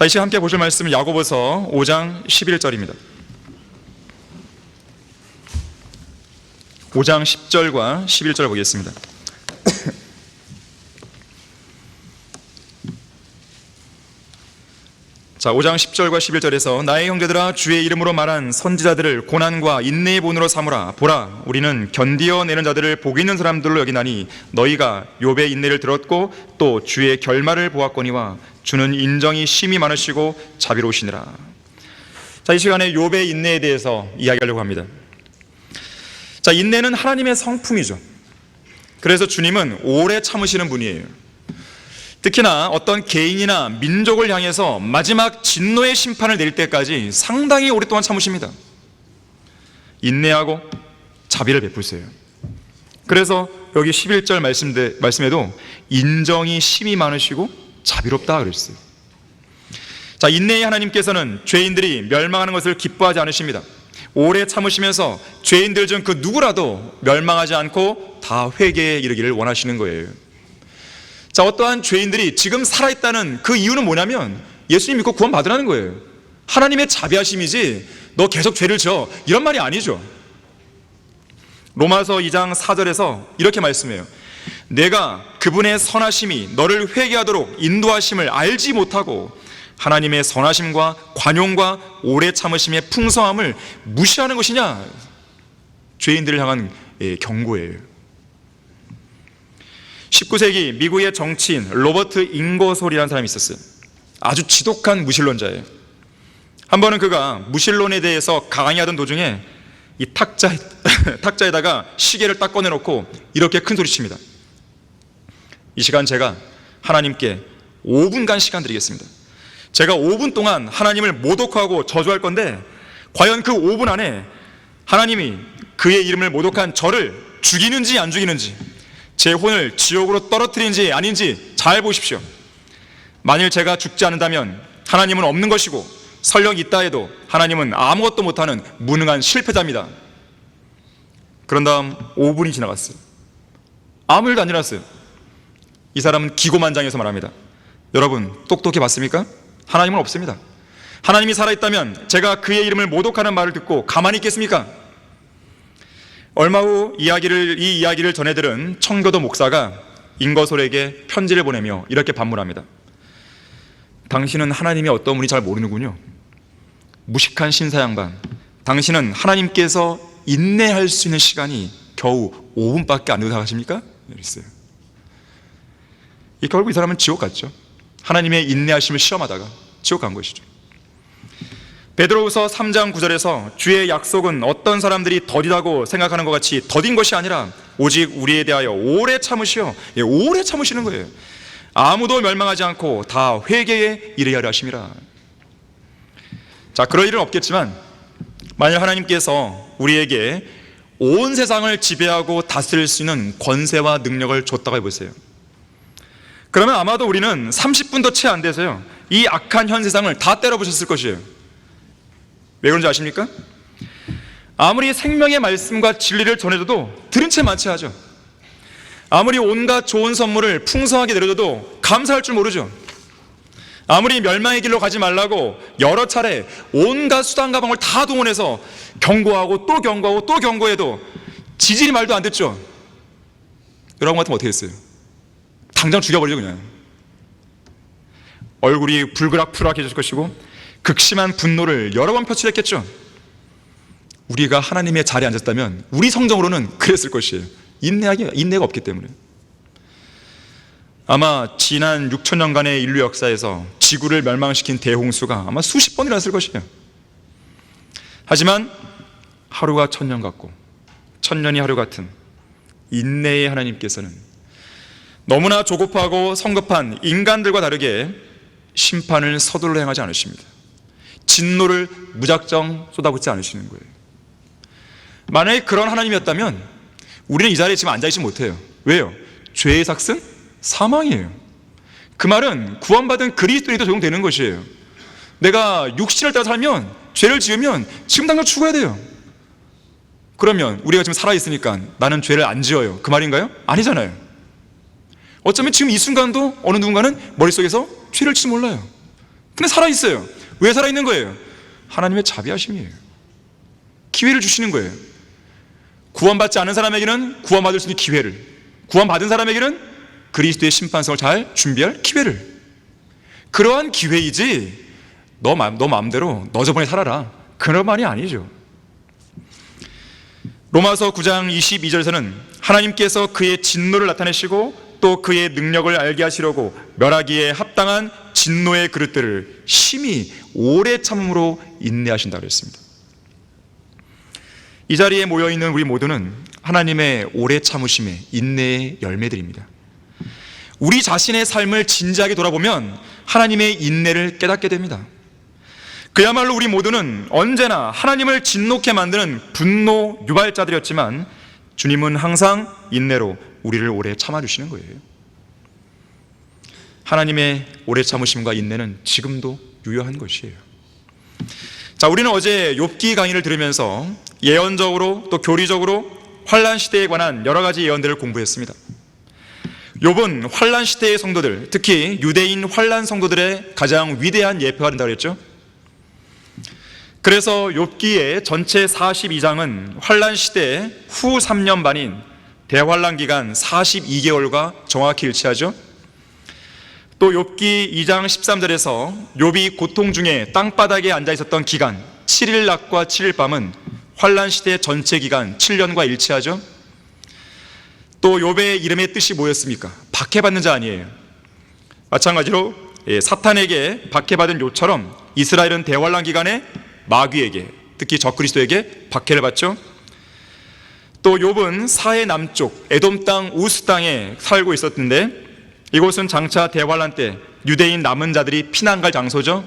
자, 이 시간 함께 보실 말씀은 야고보서 5장 11절입니다. 5장 10절과 11절 보겠습니다. 자, 5장 10절과 11절에서 나의 형제들아, 주의 이름으로 말한 선지자들을 고난과 인내의 본으로 삼으라. 보라, 우리는 견디어내는 자들을 복 있는 사람들로 여기나니 너희가 욥의 인내를 들었고 또 주의 결말을 보았거니와 주는 인정이 심히 많으시고 자비로우시니라. 자, 이 시간에 욥의 인내에 대해서 이야기하려고 합니다. 자, 인내는 하나님의 성품이죠. 그래서 주님은 오래 참으시는 분이에요. 특히나 어떤 개인이나 민족을 향해서 마지막 진노의 심판을 내릴 때까지 상당히 오랫동안 참으십니다. 인내하고 자비를 베푸세요. 그래서 여기 11절 말씀에도 인정이 심히 많으시고 자비롭다 그랬어요. 자, 인내의 하나님께서는 죄인들이 멸망하는 것을 기뻐하지 않으십니다. 오래 참으시면서 죄인들 중 그 누구라도 멸망하지 않고 다 회개에 이르기를 원하시는 거예요. 자, 어떠한 죄인들이 지금 살아있다는 그 이유는 뭐냐면 예수님 믿고 구원 받으라는 거예요. 하나님의 자비하심이지 너 계속 죄를 져 이런 말이 아니죠. 로마서 2장 4절에서 이렇게 말씀해요. 내가 그분의 선하심이 너를 회개하도록 인도하심을 알지 못하고 하나님의 선하심과 관용과 오래 참으심의 풍성함을 무시하는 것이냐. 죄인들을 향한 경고예요. 19세기 미국의 정치인 로버트 잉거솔이라는 사람이 있었어요. 아주 지독한 무신론자예요. 한 번은 그가 무신론에 대해서 강의하던 도중에 이 탁자에다가 시계를 딱 꺼내놓고 이렇게 큰 소리 칩니다. 이 시간 제가 하나님께 5분간 시간 드리겠습니다. 제가 5분 동안 하나님을 모독하고 저주할 건데 과연 그 5분 안에 하나님이 그의 이름을 모독한 저를 죽이는지 안 죽이는지, 제 혼을 지옥으로 떨어뜨리는지 아닌지 잘 보십시오. 만일 제가 죽지 않는다면 하나님은 없는 것이고 설령 있다 해도 하나님은 아무것도 못하는 무능한 실패자입니다. 그런 다음 5분이 지나갔어요. 아무 일도 안 일어났어요. 이 사람은 기고만장해서 말합니다. 여러분, 똑똑히 봤습니까? 하나님은 없습니다. 하나님이 살아있다면 제가 그의 이름을 모독하는 말을 듣고 가만히 있겠습니까? 얼마 후 이 이야기를 전해들은 청교도 목사가 잉거솔에게 편지를 보내며 이렇게 반문합니다. 당신은 하나님이 어떤 분이 잘 모르는군요. 무식한 신사양반, 당신은 하나님께서 인내할 수 있는 시간이 겨우 5분밖에 안 된다고 하십니까? 이랬어요. 결국 이 사람은 지옥 갔죠. 하나님의 인내하심을 시험하다가 지옥 간 것이죠. 베드로후서 3장 9절에서 주의 약속은 어떤 사람들이 더디다고 생각하는 것 같이 더딘 것이 아니라 오직 우리에 대하여 오래 참으시어, 오래 참으시는 거예요. 아무도 멸망하지 않고 다 회개에 이르게 하려 하심이라. 자, 그럴 일은 없겠지만 만일 하나님께서 우리에게 온 세상을 지배하고 다스릴 수 있는 권세와 능력을 줬다고 해보세요. 그러면 아마도 우리는 30분도 채 안 돼서요, 이 악한 현 세상을 다 때려부셨을 것이에요. 왜 그런지 아십니까? 아무리 생명의 말씀과 진리를 전해줘도 들은 채 만취하죠. 아무리 온갖 좋은 선물을 풍성하게 내려줘도 감사할 줄 모르죠. 아무리 멸망의 길로 가지 말라고 여러 차례 온갖 수단 가방을 다 동원해서 경고하고 또 경고하고 또 경고해도 지질이 말도 안 듣죠. 여러분 같으면 어떻게 했어요? 당장 죽여버리죠. 그냥 얼굴이 불그락불락해질 것이고 극심한 분노를 여러 번 표출했겠죠. 우리가 하나님의 자리에 앉았다면 우리 성정으로는 그랬을 것이에요. 인내가 없기 때문에. 아마 지난 6천년간의 인류 역사에서 지구를 멸망시킨 대홍수가 아마 수십 번 일어났을 것이에요. 하지만 하루가 천년 같고 천년이 하루 같은 인내의 하나님께서는 너무나 조급하고 성급한 인간들과 다르게 심판을 서둘러 행하지 않으십니다. 진노를 무작정 쏟아붓지 않으시는 거예요. 만약에 그런 하나님이었다면 우리는 이 자리에 지금 앉아있지 못해요. 왜요? 죄의 삭은 사망이에요. 그 말은 구원받은 그리스도인도 적용되는 것이에요. 내가 육신을 따라 살면, 죄를 지으면 지금 당장 죽어야 돼요. 그러면 우리가 지금 살아있으니까 나는 죄를 안 지어요, 그 말인가요? 아니잖아요. 어쩌면 지금 이 순간도 어느 누군가는 머릿속에서 죄를 지지 몰라요. 근데 살아있어요. 왜 살아있는 거예요? 하나님의 자비하심이에요. 기회를 주시는 거예요. 구원받지 않은 사람에게는 구원받을 수 있는 기회를, 구원받은 사람에게는 그리스도의 심판성을 잘 준비할 기회를. 그러한 기회이지 너 마음대로 너 저번에 살아라, 그런 말이 아니죠. 로마서 9장 22절에서는 하나님께서 그의 진노를 나타내시고 또 그의 능력을 알게 하시려고 멸하기에 합당한 진노의 그릇들을 심히 오래 참음으로 인내하신다고 그랬습니다. 이 자리에 모여있는 우리 모두는 하나님의 오래 참으심의 인내의 열매들입니다. 우리 자신의 삶을 진지하게 돌아보면 하나님의 인내를 깨닫게 됩니다. 그야말로 우리 모두는 언제나 하나님을 진노케 만드는 분노 유발자들이었지만 주님은 항상 인내로 우리를 오래 참아주시는 거예요. 하나님의 오래 참으심과 인내는 지금도 유효한 것이에요. 자, 우리는 어제 욥기 강의를 들으면서 예언적으로 또 교리적으로 환란 시대에 관한 여러 가지 예언들을 공부했습니다. 욥은 환란 시대의 성도들, 특히 유대인 환란 성도들의 가장 위대한 예표가 된다고 했죠. 그래서 욥기의 전체 42장은 환란 시대의 후 3년 반인 대환란 기간 42개월과 정확히 일치하죠. 또 욥기 2장 13절에서 욥이 고통 중에 땅바닥에 앉아 있었던 기간 7일 낮과 7일 밤은 환란 시대 전체 기간 7년과 일치하죠. 또 욥의 이름의 뜻이 뭐였습니까? 박해받는 자 아니에요. 마찬가지로 사탄에게 박해받은 욥처럼 이스라엘은 대환란 기간에 마귀에게, 특히 적그리스도에게 박해를 받죠. 또 욥은 사해 남쪽 에돔 땅 우스 땅에 살고 있었는데 이곳은 장차 대환란 때 유대인 남은 자들이 피난 갈 장소죠.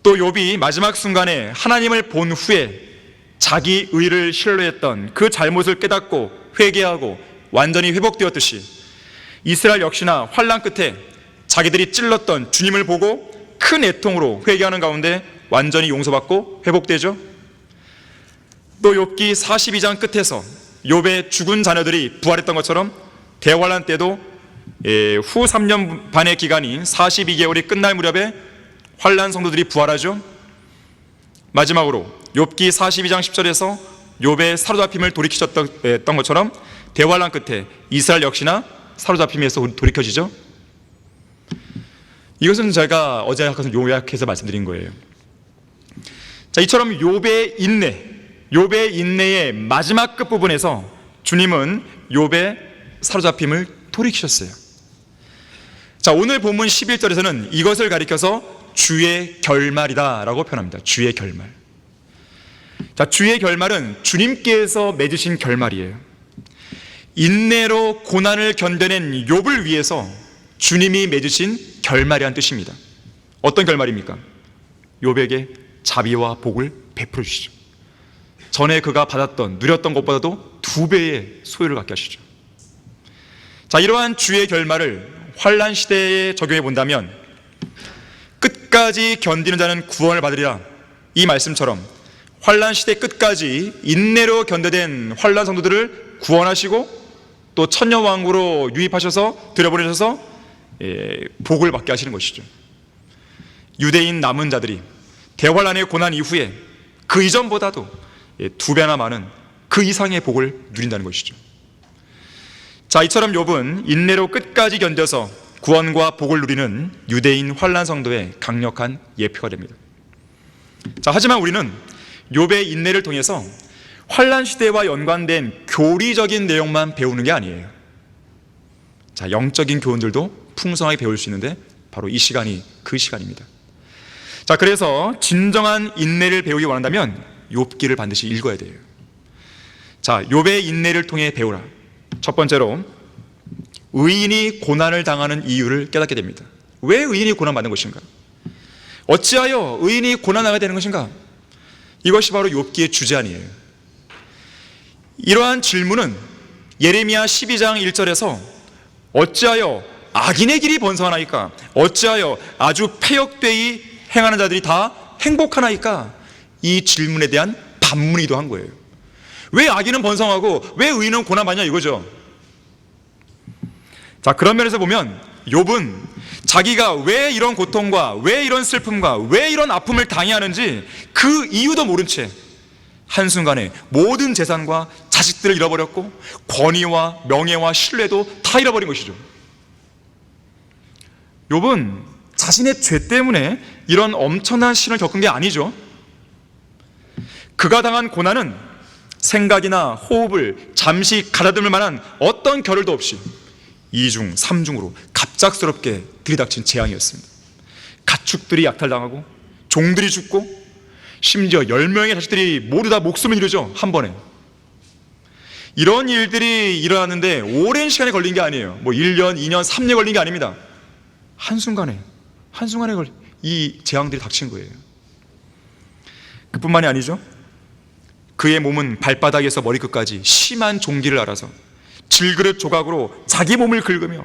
또 욥이 마지막 순간에 하나님을 본 후에 자기 의를 신뢰했던 그 잘못을 깨닫고 회개하고 완전히 회복되었듯이 이스라엘 역시나 환란 끝에 자기들이 찔렀던 주님을 보고 큰 애통으로 회개하는 가운데 완전히 용서받고 회복되죠. 또 욥기 42장 끝에서 욥의 죽은 자녀들이 부활했던 것처럼 대환란 때도 후 3년 반의 기간인 42개월이 끝날 무렵에 환란 성도들이 부활하죠. 마지막으로 욥기 42장 10절에서 욥의 사로잡힘을 돌이키셨던 것처럼 대환란 끝에 이스라엘 역시나 사로잡힘에서 돌이켜지죠. 이것은 제가 어제 요약해서 말씀드린 거예요. 자, 이처럼 욥의 인내의 마지막 끝부분에서 주님은 욥의 사로잡힘을 돌이키셨어요. 자, 오늘 본문 11절에서는 이것을 가리켜서 주의 결말이다 라고 표현합니다. 주의 결말. 자, 주의 결말은 주님께서 맺으신 결말이에요. 인내로 고난을 견뎌낸 욥을 위해서 주님이 맺으신 결말이란 뜻입니다. 어떤 결말입니까? 욥에게 자비와 복을 베풀어 주시죠. 전에 그가 받았던, 누렸던 것보다도 2배의 소유를 갖게 하시죠. 자, 이러한 주의 결말을 환란 시대에 적용해 본다면 끝까지 견디는 자는 구원을 받으리라, 이 말씀처럼 환란 시대 끝까지 인내로 견뎌낸 환란 성도들을 구원하시고 또 천년왕국으로 유입하셔서 들여보내셔서 복을 받게 하시는 것이죠. 유대인 남은 자들이 대환란의 고난 이후에 그 이전보다도 2배나 많은 그 이상의 복을 누린다는 것이죠. 자, 이처럼 욥은 인내로 끝까지 견뎌서 구원과 복을 누리는 유대인 환란 성도의 강력한 예표가 됩니다. 자, 하지만 우리는 욥의 인내를 통해서 환란 시대와 연관된 교리적인 내용만 배우는 게 아니에요. 자, 영적인 교훈들도 풍성하게 배울 수 있는데 바로 이 시간이 그 시간입니다. 자, 그래서 진정한 인내를 배우기 원한다면 욥기를 반드시 읽어야 돼요. 자, 욥의 인내를 통해 배우라. 첫 번째로 의인이 고난을 당하는 이유를 깨닫게 됩니다. 왜 의인이 고난받는 것인가? 어찌하여 의인이 고난당하게 되는 것인가? 이것이 바로 욥기의 주제 아니에요. 이러한 질문은 예레미야 12장 1절에서 어찌하여 악인의 길이 번성하나이까? 어찌하여 아주 패역되이 행하는 자들이 다 행복하나이까? 이 질문에 대한 반문이기도 한 거예요. 왜 악인은 번성하고 왜 의인은 고난받냐 이거죠. 자, 그런 면에서 보면 욥은 자기가 왜 이런 고통과 왜 이런 슬픔과 왜 이런 아픔을 당해야 하는지 그 이유도 모른 채 한순간에 모든 재산과 자식들을 잃어버렸고 권위와 명예와 신뢰도 다 잃어버린 것이죠. 욥은 자신의 죄 때문에 이런 엄청난 시련을 겪은 게 아니죠. 그가 당한 고난은 생각이나 호흡을 잠시 가다듬을 만한 어떤 겨를도 없이 2중, 3중으로 갑작스럽게 들이닥친 재앙이었습니다. 가축들이 약탈당하고 종들이 죽고 심지어 10명의 자식들이 모두 다 목숨을 잃으죠. 한 번에. 이런 일들이 일어났는데 오랜 시간이 걸린 게 아니에요. 1년, 2년, 3년 걸린 게 아닙니다. 한순간에 이 재앙들이 닥친 거예요. 그뿐만이 아니죠. 그의 몸은 발바닥에서 머리끝까지 심한 종기를 앓아서 질그릇 조각으로 자기 몸을 긁으며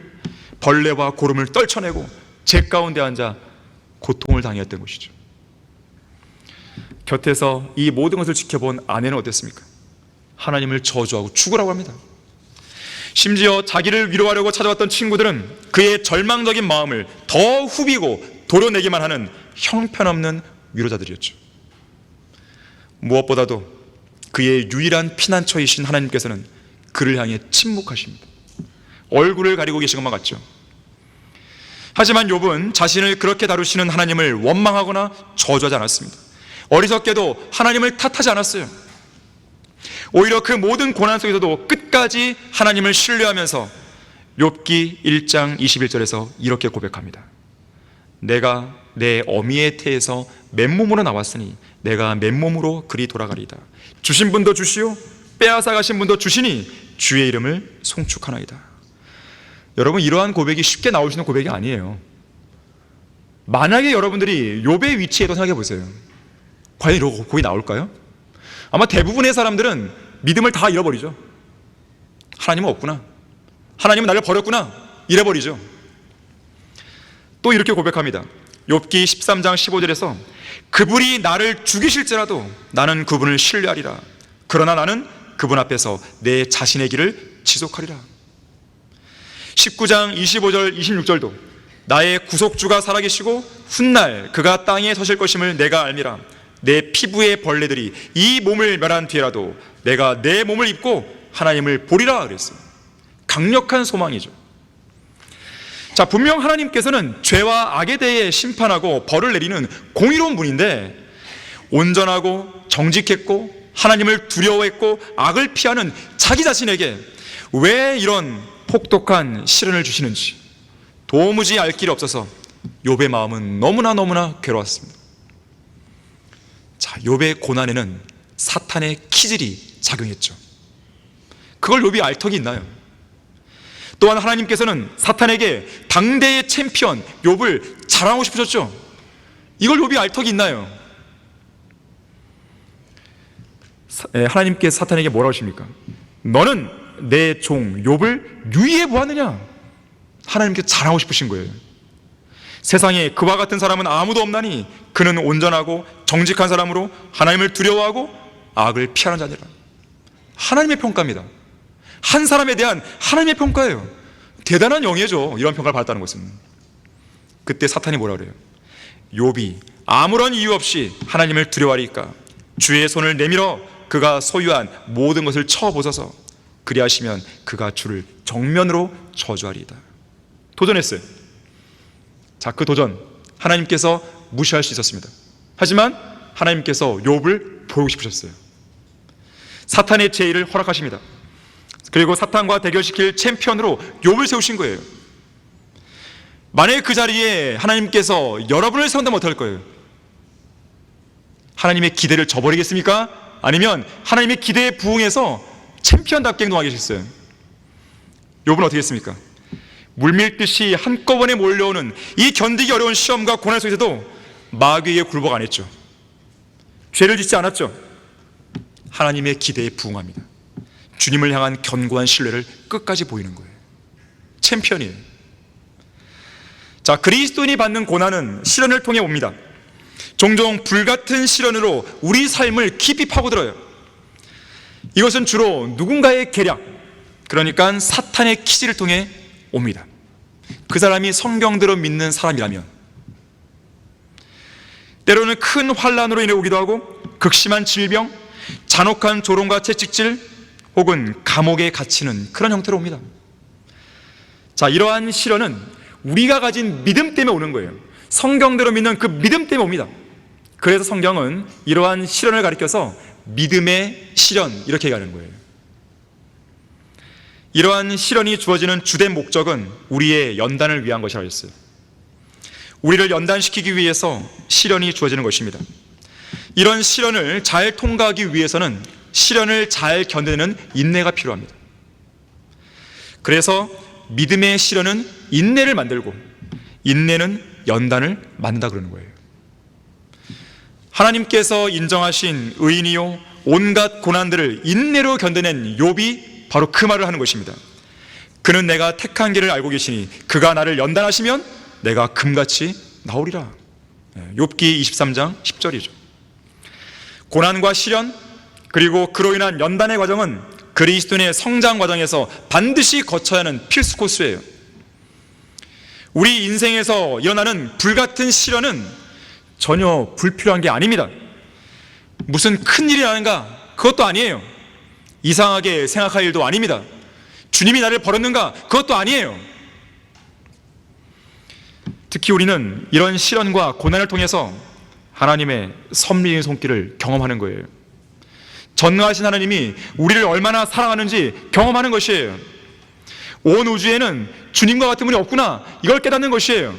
벌레와 고름을 떨쳐내고 재 가운데 앉아 고통을 당했던 것이죠. 곁에서 이 모든 것을 지켜본 아내는 어땠습니까? 하나님을 저주하고 죽으라고 합니다. 심지어 자기를 위로하려고 찾아왔던 친구들은 그의 절망적인 마음을 더 후비고 도려내기만 하는 형편없는 위로자들이었죠. 무엇보다도 그의 유일한 피난처이신 하나님께서는 그를 향해 침묵하십니다. 얼굴을 가리고 계신 것만 같죠. 하지만 욥은 자신을 그렇게 다루시는 하나님을 원망하거나 저주하지 않았습니다. 어리석게도 하나님을 탓하지 않았어요. 오히려 그 모든 고난 속에서도 끝까지 하나님을 신뢰하면서 욥기 1장 21절에서 이렇게 고백합니다. 내가 내 어미의 태에서 맨몸으로 나왔으니 내가 맨몸으로 그리 돌아가리이다. 주신 분도 주시오 빼앗아 가신 분도 주시니 주의 이름을 송축하나이다. 여러분, 이러한 고백이 쉽게 나올 수 있는 고백이 아니에요. 만약에 여러분들이 욥의 위치에도 생각해 보세요. 과연 이런 고백이 나올까요? 아마 대부분의 사람들은 믿음을 다 잃어버리죠. 하나님은 없구나, 하나님은 나를 버렸구나, 잃어버리죠. 또 이렇게 고백합니다. 욥기 13장 15절에서 그분이 나를 죽이실지라도 나는 그분을 신뢰하리라. 그러나 나는 그분 앞에서 내 자신의 길을 지속하리라. 19장 25절 26절도 나의 구속주가 살아계시고 훗날 그가 땅에 서실 것임을 내가 알미라. 내 피부의 벌레들이 이 몸을 멸한 뒤에라도 내가 내 몸을 입고 하나님을 보리라 그랬어요. 강력한 소망이죠. 자, 분명 하나님께서는 죄와 악에 대해 심판하고 벌을 내리는 공의로운 분인데 온전하고 정직했고 하나님을 두려워했고 악을 피하는 자기 자신에게 왜 이런 혹독한 시련을 주시는지 도무지 알 길이 없어서 욥의 마음은 너무나 괴로웠습니다. 자, 욥의 고난에는 사탄의 키질이 작용했죠. 그걸 욥이 알 턱이 있나요? 또한 하나님께서는 사탄에게 당대의 챔피언 욥을 자랑하고 싶으셨죠. 이걸 욥이 알 턱이 있나요? 하나님께서 사탄에게 뭐라고 하십니까? 너는 내 종 욥을 유의해 보았느냐? 하나님께서 자랑하고 싶으신 거예요. 세상에 그와 같은 사람은 아무도 없나니 그는 온전하고 정직한 사람으로 하나님을 두려워하고 악을 피하는 자니라. 하나님의 평가입니다. 한 사람에 대한 하나님의 평가예요. 대단한 영예죠, 이런 평가를 받았다는 것은. 그때 사탄이 뭐라 그래요? 욥이 아무런 이유 없이 하나님을 두려워하리까 주의 손을 내밀어 그가 소유한 모든 것을 쳐보소서. 그리하시면 그가 주를 정면으로 저주하리이다. 도전했어요. 자, 그 도전 하나님께서 무시할 수 있었습니다. 하지만 하나님께서 욥을 보고 싶으셨어요. 사탄의 제의를 허락하십니다. 그리고 사탄과 대결시킬 챔피언으로 욥을 세우신 거예요. 만약 그 자리에 하나님께서 여러분을 세운다면 어떨 거예요? 하나님의 기대를 저버리겠습니까? 아니면 하나님의 기대에 부응해서 챔피언답게 행동하겠어요? 욥은 어떻게 했습니까? 물밀듯이 한꺼번에 몰려오는 이 견디기 어려운 시험과 고난 속에서도 마귀에게 굴복 안 했죠. 죄를 짓지 않았죠. 하나님의 기대에 부응합니다. 주님을 향한 견고한 신뢰를 끝까지 보이는 거예요. 챔피언이에요. 자, 그리스도인이 받는 고난은 시련을 통해 옵니다. 종종 불같은 시련으로 우리 삶을 깊이 파고들어요. 이것은 주로 누군가의 계략, 그러니까 사탄의 키질을 통해 옵니다. 그 사람이 성경대로 믿는 사람이라면, 때로는 큰 환난으로 인해 오기도 하고 극심한 질병, 잔혹한 조롱과 채찍질 혹은 감옥에 갇히는 그런 형태로 옵니다. 자, 이러한 시련은 우리가 가진 믿음 때문에 오는 거예요. 성경대로 믿는 그 믿음 때문에 옵니다. 그래서 성경은 이러한 시련을 가리켜서 믿음의 시련 이렇게 얘기하는 거예요. 이러한 시련이 주어지는 주된 목적은 우리의 연단을 위한 것이라고 했어요. 우리를 연단시키기 위해서 시련이 주어지는 것입니다. 이런 시련을 잘 통과하기 위해서는 시련을 잘 견디는 인내가 필요합니다. 그래서 믿음의 시련은 인내를 만들고 인내는 연단을 만든다 그러는 거예요. 하나님께서 인정하신 의인이요 온갖 고난들을 인내로 견뎌낸 욥이 바로 그 말을 하는 것입니다. 그는 내가 택한 길을 알고 계시니 그가 나를 연단하시면 내가 금같이 나오리라. 욥기 23장 10절이죠. 고난과 시련 그리고 그로 인한 연단의 과정은 그리스도인의 성장 과정에서 반드시 거쳐야 하는 필수 코스예요. 우리 인생에서 일어나는 불같은 시련은 전혀 불필요한 게 아닙니다. 무슨 큰일이 나는가? 그것도 아니에요. 이상하게 생각할 일도 아닙니다. 주님이 나를 버렸는가? 그것도 아니에요. 특히 우리는 이런 시련과 고난을 통해서 하나님의 섭리의 손길을 경험하는 거예요. 전능하신 하나님이 우리를 얼마나 사랑하는지 경험하는 것이에요. 온 우주에는 주님과 같은 분이 없구나, 이걸 깨닫는 것이에요.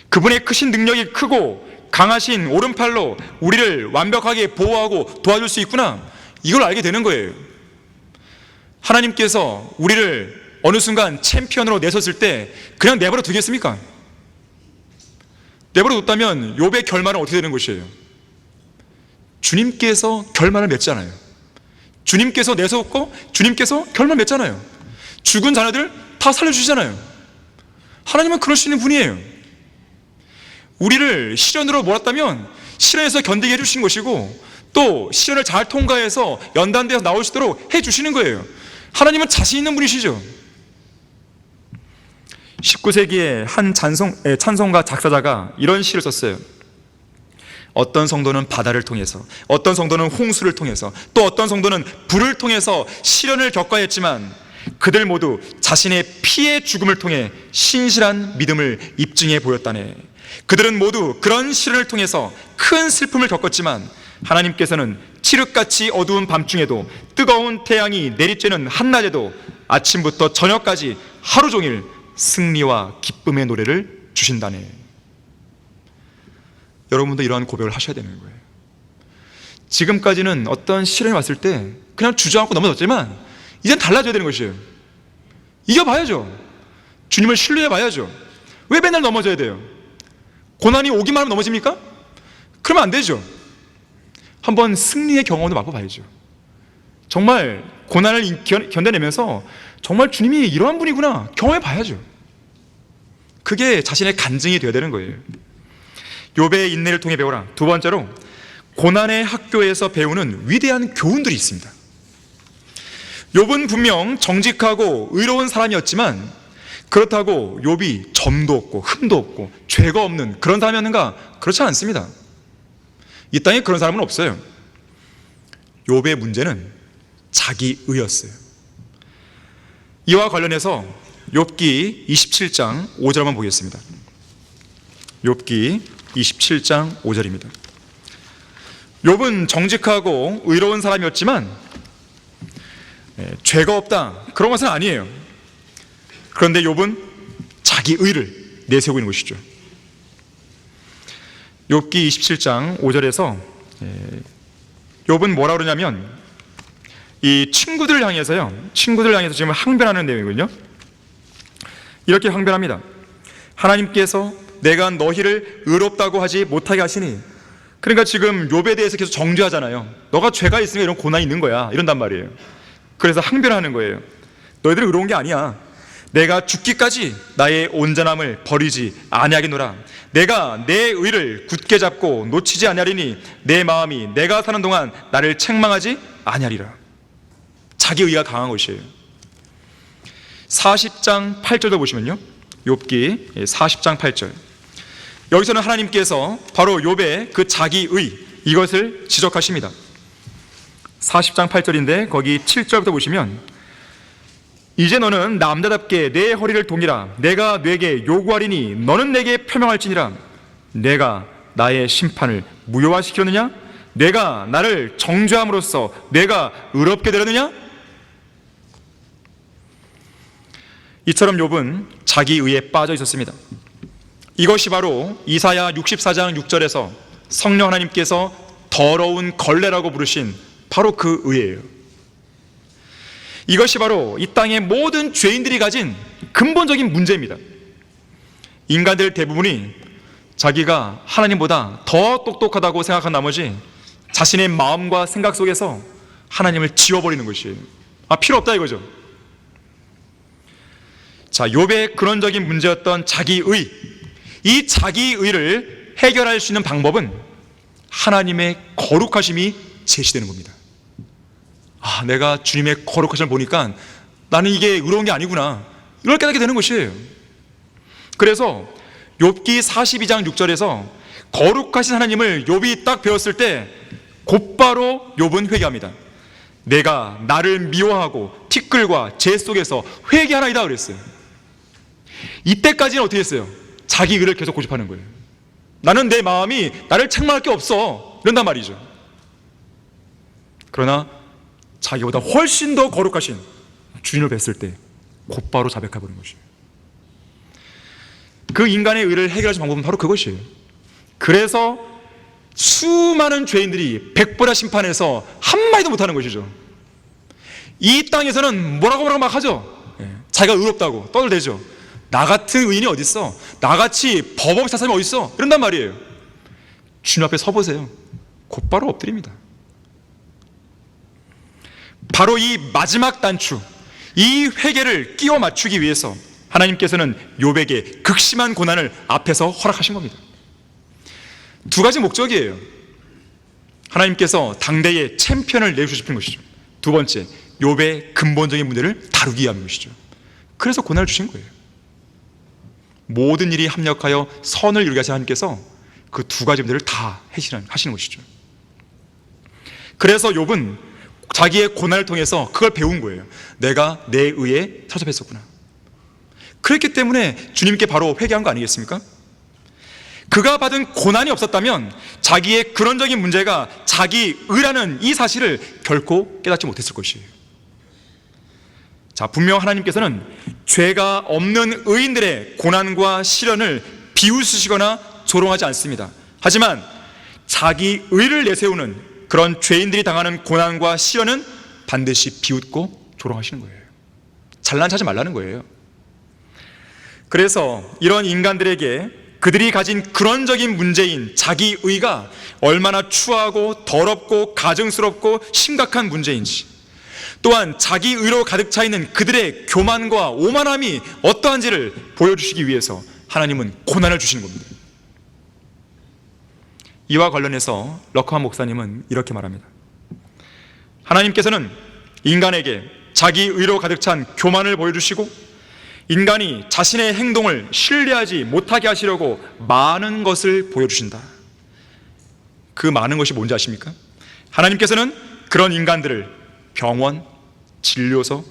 그분의 크신 능력이 크고 강하신 오른팔로 우리를 완벽하게 보호하고 도와줄 수 있구나, 이걸 알게 되는 거예요. 하나님께서 우리를 어느 순간 챔피언으로 내섰을 때 그냥 내버려 두겠습니까? 내버려 뒀다면 욥의 결말은 어떻게 되는 것이에요? 주님께서 결말을 맺잖아요. 주님께서 내세웠고 주님께서 결말 맺잖아요. 죽은 자녀들 다 살려주시잖아요. 하나님은 그럴 수 있는 분이에요. 우리를 시련으로 몰았다면 시련에서 견디게 해주신 것이고, 또 시련을 잘 통과해서 연단되어서 나올 수 있도록 해주시는 거예요. 하나님은 자신 있는 분이시죠. 19세기에 한 찬송가 작사자가 이런 시를 썼어요. 어떤 성도는 바다를 통해서, 어떤 성도는 홍수를 통해서, 또 어떤 성도는 불을 통해서 시련을 겪어야 했지만 그들 모두 자신의 피의 죽음을 통해 신실한 믿음을 입증해 보였다네. 그들은 모두 그런 시련을 통해서 큰 슬픔을 겪었지만 하나님께서는 칠흑같이 어두운 밤중에도 뜨거운 태양이 내리쬐는 한낮에도 아침부터 저녁까지 하루 종일 승리와 기쁨의 노래를 주신다네. 여러분도 이러한 고백을 하셔야 되는 거예요. 지금까지는 어떤 시련이 왔을 때 그냥 주저앉고 넘어졌지만 이젠 달라져야 되는 것이에요. 이겨봐야죠. 주님을 신뢰해 봐야죠. 왜 맨날 넘어져야 돼요? 고난이 오기만 하면 넘어집니까? 그러면 안 되죠. 한번 승리의 경험도 맛봐봐야죠. 정말 고난을 견뎌내면서 정말 주님이 이러한 분이구나 경험해 봐야죠. 그게 자신의 간증이 되어야 되는 거예요. 욥의 인내를 통해 배워라. 두 번째로, 고난의 학교에서 배우는 위대한 교훈들이 있습니다. 욥은 분명 정직하고 의로운 사람이었지만 그렇다고 욥이 점도 없고 흠도 없고 죄가 없는 그런 사람이었는가? 그렇지 않습니다. 이 땅에 그런 사람은 없어요. 욥의 문제는 자기의였어요. 이와 관련해서 욥기 27장 5절 한번 보겠습니다. 욥기 27장 5절입니다. 욥은 정직하고 의로운 사람이었지만 죄가 없다, 그런 것은 아니에요. 그런데 욥은 자기의를 내세우고 있는 것이죠. 욥기 27장 5절에서 욥은 뭐라 그러냐면 이 친구들을 향해서 지금 항변하는 내용이거든요. 이렇게 항변합니다. 하나님께서 내가 너희를 의롭다고 하지 못하게 하시니, 그러니까 지금 욥에 대해서 계속 정죄하잖아요. 너가 죄가 있으니까 이런 고난이 있는 거야, 이런단 말이에요. 그래서 항변하는 거예요. 너희들은 의로운 게 아니야. 내가 죽기까지 나의 온전함을 버리지 아니하겠노라. 내가 내 의를 굳게 잡고 놓치지 아니하리니 내 마음이 내가 사는 동안 나를 책망하지 아니하리라. 자기 의가 강한 것이에요. 40장 8절도 보시면요, 욥기 40장 8절. 여기서는 하나님께서 바로 욥의 그 자기의 이것을 지적하십니다. 40장 8절인데 거기 7절부터 보시면, 이제 너는 남자답게 내 허리를 동이라. 내가 네게 요구하리니 너는 내게 표명할지니라. 내가 나의 심판을 무효화시켰느냐? 내가 나를 정죄함으로써 내가 의롭게 되렸느냐? 이처럼 욥은 자기의에 빠져 있었습니다. 이것이 바로 이사야 64장 6절에서 성령 하나님께서 더러운 걸레라고 부르신 바로 그 의예요. 이것이 바로 이 땅의 모든 죄인들이 가진 근본적인 문제입니다. 인간들 대부분이 자기가 하나님보다 더 똑똑하다고 생각한 나머지 자신의 마음과 생각 속에서 하나님을 지워버리는 것이에요. 필요 없다 이거죠. 자, 욥의 근원적인 문제였던 자기의, 이 자기의를 해결할 수 있는 방법은 하나님의 거룩하심이 제시되는 겁니다. 내가 주님의 거룩하심을 보니까 나는 이게 의로운 게 아니구나, 이걸 깨닫게 되는 것이에요. 그래서 욥기 42장 6절에서 거룩하신 하나님을 욥이 딱 배웠을 때 곧바로 욥은 회개합니다. 내가 나를 미워하고 티끌과 재 속에서 회개하나이다 그랬어요. 이때까지는 어떻게 했어요? 자기 의를 계속 고집하는 거예요. 나는 내 마음이 나를 책망할 게 없어, 이런단 말이죠. 그러나 자기보다 훨씬 더 거룩하신 주인을 뵀을 때 곧바로 자백해버린 것이에요. 그 인간의 의를 해결할 수 있는 방법은 바로 그것이에요. 그래서 수많은 죄인들이 백보라 심판에서 한마디도 못하는 것이죠. 이 땅에서는 뭐라고 막 하죠. 자기가 의롭다고 떠들대죠. 나 같은 의인이 어딨어, 나같이 법 없이 살 사람이 어딨어, 이런단 말이에요. 주님 앞에 서보세요. 곧바로 엎드립니다. 바로 이 마지막 단추, 이 회개를 끼워 맞추기 위해서 하나님께서는 욥에게 극심한 고난을 앞에서 허락하신 겁니다. 두 가지 목적이에요. 하나님께서 당대의 챔피언을 내주고 싶은 것이죠. 두 번째, 욥의 근본적인 문제를 다루기 위한 것이죠. 그래서 고난을 주신 거예요. 모든 일이 합력하여 선을 이루게 하신 하나님께서 그 두 가지 문제를 다 하시는 것이죠. 그래서 욥은 자기의 고난을 통해서 그걸 배운 거예요. 내가 내 의에 사로잡혔었구나. 그렇기 때문에 주님께 바로 회개한 거 아니겠습니까? 그가 받은 고난이 없었다면 자기의 근원적인 문제가 자기 의라는 이 사실을 결코 깨닫지 못했을 것이에요. 자, 분명 하나님께서는 죄가 없는 의인들의 고난과 시련을 비웃으시거나 조롱하지 않습니다. 하지만 자기 의를 내세우는 그런 죄인들이 당하는 고난과 시련은 반드시 비웃고 조롱하시는 거예요. 잘난 체하지 말라는 거예요. 그래서 이런 인간들에게 그들이 가진 근원적인 문제인 자기의가 얼마나 추하고 더럽고 가증스럽고 심각한 문제인지, 또한 자기의로 가득 차 있는 그들의 교만과 오만함이 어떠한지를 보여주시기 위해서 하나님은 고난을 주시는 겁니다. 이와 관련해서 러크한 목사님은 이렇게 말합니다. 하나님께서는 인간에게 자기의로 가득 찬 교만을 보여주시고 인간이 자신의 행동을 신뢰하지 못하게 하시려고 많은 것을 보여주신다. 그 많은 것이 뭔지 아십니까? 하나님께서는 그런 인간들을 병원, 진료소,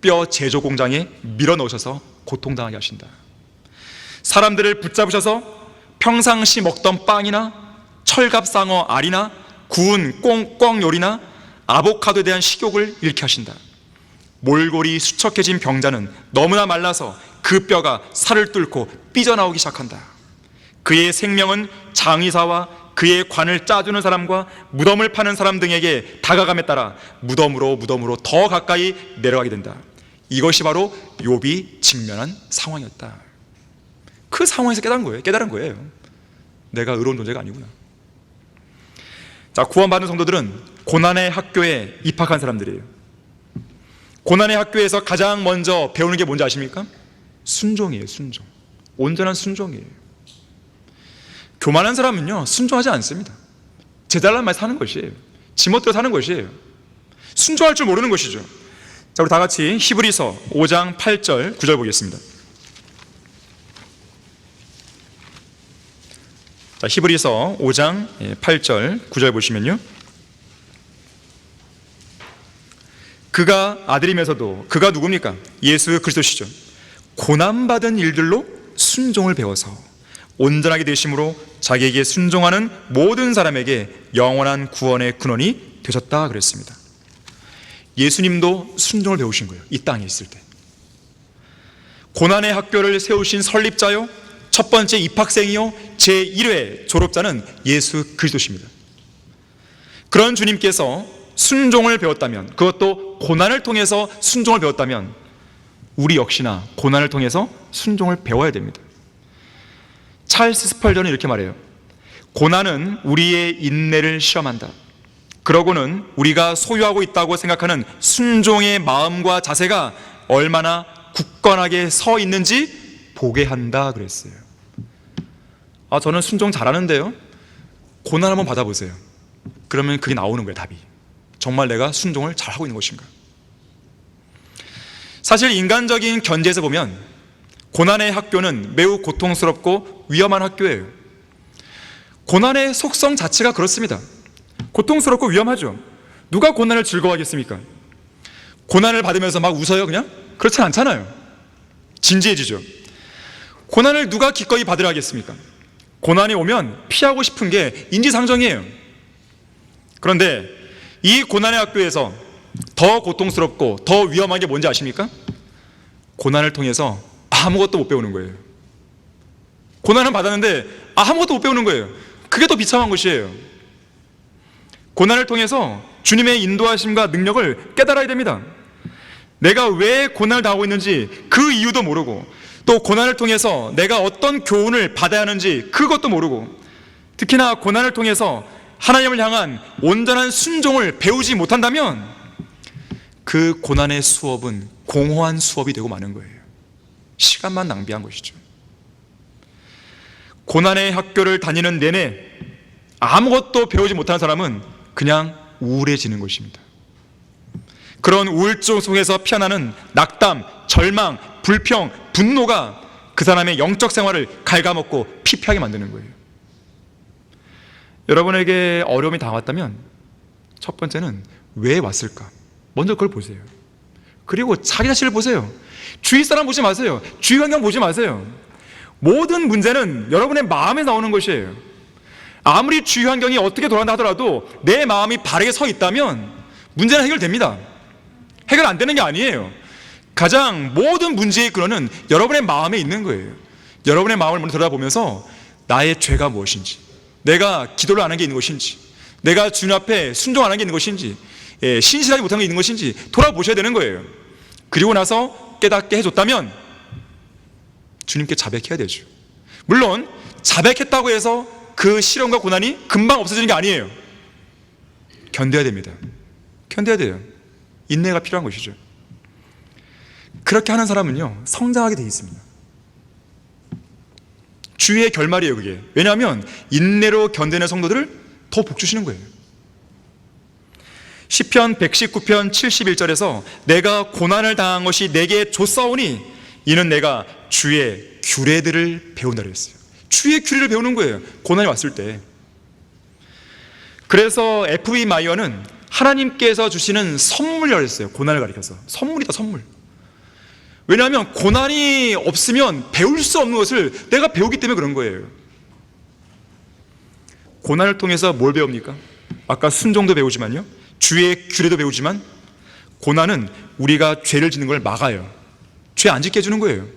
뼈 제조 공장에 밀어넣으셔서 고통당하게 하신다. 사람들을 붙잡으셔서 평상시 먹던 빵이나 철갑상어 알이나 구운 꽁 요리나 아보카도에 대한 식욕을 잃게 하신다. 몰골이 수척해진 병자는 너무나 말라서 그 뼈가 살을 뚫고 삐져나오기 시작한다. 그의 생명은 장의사와 그의 관을 짜주는 사람과 무덤을 파는 사람 등에게 다가감에 따라 무덤으로 더 가까이 내려가게 된다. 이것이 바로 욥이 직면한 상황이었다. 그 상황에서 깨달은 거예요. 내가 의로운 존재가 아니구나. 자, 구원받은 성도들은 고난의 학교에 입학한 사람들이에요. 고난의 학교에서 가장 먼저 배우는 게 뭔지 아십니까? 순종이에요. 순종. 온전한 순종이에요. 교만한 사람은요, 순종하지 않습니다. 제잘난 말 사는 것이에요. 지멋대로 사는 것이에요. 순종할 줄 모르는 것이죠. 자, 우리 다 같이 히브리서 5장 8절 9절 보겠습니다. 자, 히브리서 5장 8절 9절 보시면요, 그가 아들이면서도, 그가 누굽니까? 예수 그리스도시죠. 고난받은 일들로 순종을 배워서 온전하게 되심으로 자기에게 순종하는 모든 사람에게 영원한 구원의 근원이 되셨다 그랬습니다. 예수님도 순종을 배우신 거예요. 이 땅에 있을 때. 고난의 학교를 세우신 설립자요, 첫 번째 입학생이요, 제1회 졸업자는 예수 그리스도십니다. 그런 주님께서 순종을 배웠다면, 그것도 고난을 통해서 순종을 배웠다면 우리 역시나 고난을 통해서 순종을 배워야 됩니다. 찰스 스펄전은 이렇게 말해요. 고난은 우리의 인내를 시험한다. 그러고는 우리가 소유하고 있다고 생각하는 순종의 마음과 자세가 얼마나 굳건하게 서 있는지 보게 한다 그랬어요. 저는 순종 잘하는데요, 고난 한번 받아보세요. 그러면 그게 나오는 거예요. 답이. 정말 내가 순종을 잘하고 있는 것인가. 사실 인간적인 견제에서 보면 고난의 학교는 매우 고통스럽고 위험한 학교예요. 고난의 속성 자체가 그렇습니다. 고통스럽고 위험하죠. 누가 고난을 즐거워하겠습니까? 고난을 받으면서 막 웃어요 그냥? 그렇지 않잖아요. 진지해지죠. 고난을 누가 기꺼이 받으려 하겠습니까? 고난이 오면 피하고 싶은 게 인지상정이에요. 그런데 이 고난의 학교에서 더 고통스럽고 더 위험한 게 뭔지 아십니까? 고난을 통해서 아무것도 못 배우는 거예요. 고난을 받았는데 아무것도 못 배우는 거예요. 그게 더 비참한 것이에요. 고난을 통해서 주님의 인도하심과 능력을 깨달아야 됩니다. 내가 왜 고난을 당하고 있는지 그 이유도 모르고, 또 고난을 통해서 내가 어떤 교훈을 받아야 하는지 그것도 모르고, 특히나 고난을 통해서 하나님을 향한 온전한 순종을 배우지 못한다면 그 고난의 수업은 공허한 수업이 되고 마는 거예요. 시간만 낭비한 것이죠. 고난의 학교를 다니는 내내 아무것도 배우지 못하는 사람은 그냥 우울해지는 것입니다. 그런 우울증 속에서 피어나는 낙담, 절망, 불평, 분노가 그 사람의 영적 생활을 갉아먹고 피폐하게 만드는 거예요. 여러분에게 어려움이 당했다면 첫 번째는 왜 왔을까? 먼저 그걸 보세요. 그리고 자기 자신을 보세요. 주위 사람 보지 마세요. 주위 환경 보지 마세요. 모든 문제는 여러분의 마음에 나오는 것이에요. 아무리 주위 환경이 어떻게 돌아간다 하더라도 내 마음이 바르게 서 있다면 문제는 해결됩니다. 해결 안 되는 게 아니에요. 가장 모든 문제의 근원은 여러분의 마음에 있는 거예요. 여러분의 마음을 먼저 들여다보면서 나의 죄가 무엇인지, 내가 기도를 안 한 게 있는 것인지, 내가 주님 앞에 순종 안 한 게 있는 것인지, 신실하지 못한 게 있는 것인지 돌아보셔야 되는 거예요. 그리고 나서 깨닫게 해줬다면 주님께 자백해야 되죠. 물론 자백했다고 해서 그 시련과 고난이 금방 없어지는 게 아니에요. 견뎌야 됩니다. 견뎌야 돼요. 인내가 필요한 것이죠. 그렇게 하는 사람은요, 성장하게 되어 있습니다. 주의 결말이에요, 그게. 왜냐하면 인내로 견디는 성도들을 더 복 주시는 거예요. 시편 119편 71절에서 내가 고난을 당한 것이 내게 좋사오니 이는 내가 주의 규례들을 배운다 그랬어요. 주의 규례를 배우는 거예요, 고난이 왔을 때. 그래서 F.B. 마이어는 하나님께서 주시는 선물이라고 했어요. 고난을 가리켜서 선물이다, 선물. 왜냐하면 고난이 없으면 배울 수 없는 것을 내가 배우기 때문에 그런 거예요. 고난을 통해서 뭘 배웁니까? 아까 순종도 배우지만요, 주의 규례도 배우지만, 고난은 우리가 죄를 짓는 걸 막아요. 죄 안 짓게 해주는 거예요.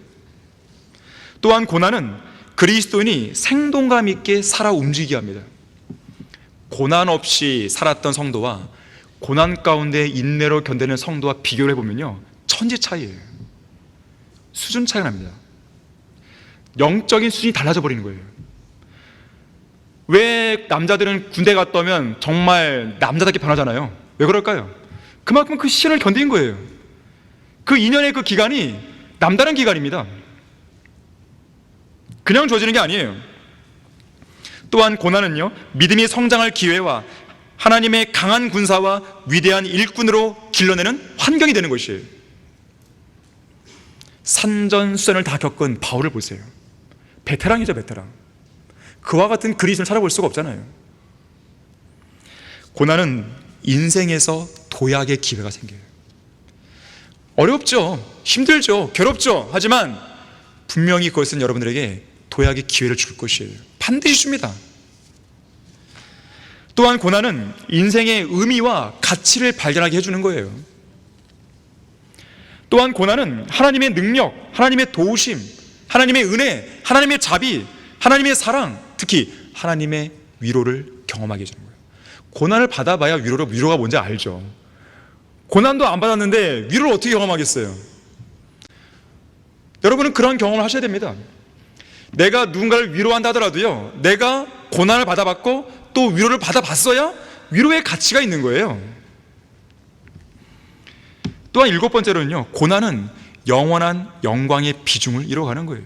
또한 고난은 그리스도인이 생동감 있게 살아 움직이게 합니다. 고난 없이 살았던 성도와 고난 가운데 인내로 견디는 성도와 비교를 해보면요, 천지 차이예요. 수준 차이가 납니다. 영적인 수준이 달라져 버리는 거예요. 왜 남자들은 군대 갔다 오면 정말 남자답게 변하잖아요? 왜 그럴까요? 그만큼 그 시련을 견딘 거예요. 그 2년의 그 기간이 남다른 기간입니다. 그냥 주어지는 게 아니에요. 또한 고난은요, 믿음이 성장할 기회와 하나님의 강한 군사와 위대한 일꾼으로 길러내는 환경이 되는 것이에요. 산전수전을 다 겪은 바울을 보세요. 베테랑이죠, 베테랑. 그와 같은 그리스도를 찾아볼 수가 없잖아요. 고난은 인생에서 도약의 기회가 생겨요. 어렵죠. 힘들죠. 괴롭죠. 하지만 분명히 그것은 여러분들에게 도약의 기회를 줄 것이에요. 반드시 줍니다. 또한 고난은 인생의 의미와 가치를 발견하게 해주는 거예요. 또한 고난은 하나님의 능력, 하나님의 도우심, 하나님의 은혜, 하나님의 자비, 하나님의 사랑, 특히 하나님의 위로를 경험하게 해주는 거예요. 고난을 받아봐야 위로가 뭔지 알죠. 고난도 안 받았는데 위로를 어떻게 경험하겠어요? 여러분은 그런 경험을 하셔야 됩니다. 내가 누군가를 위로한다 하더라도요, 내가 고난을 받아봤고 또 위로를 받아봤어야 위로의 가치가 있는 거예요. 또한 7번째로는요, 고난은 영원한 영광의 비중을 이뤄가는 거예요.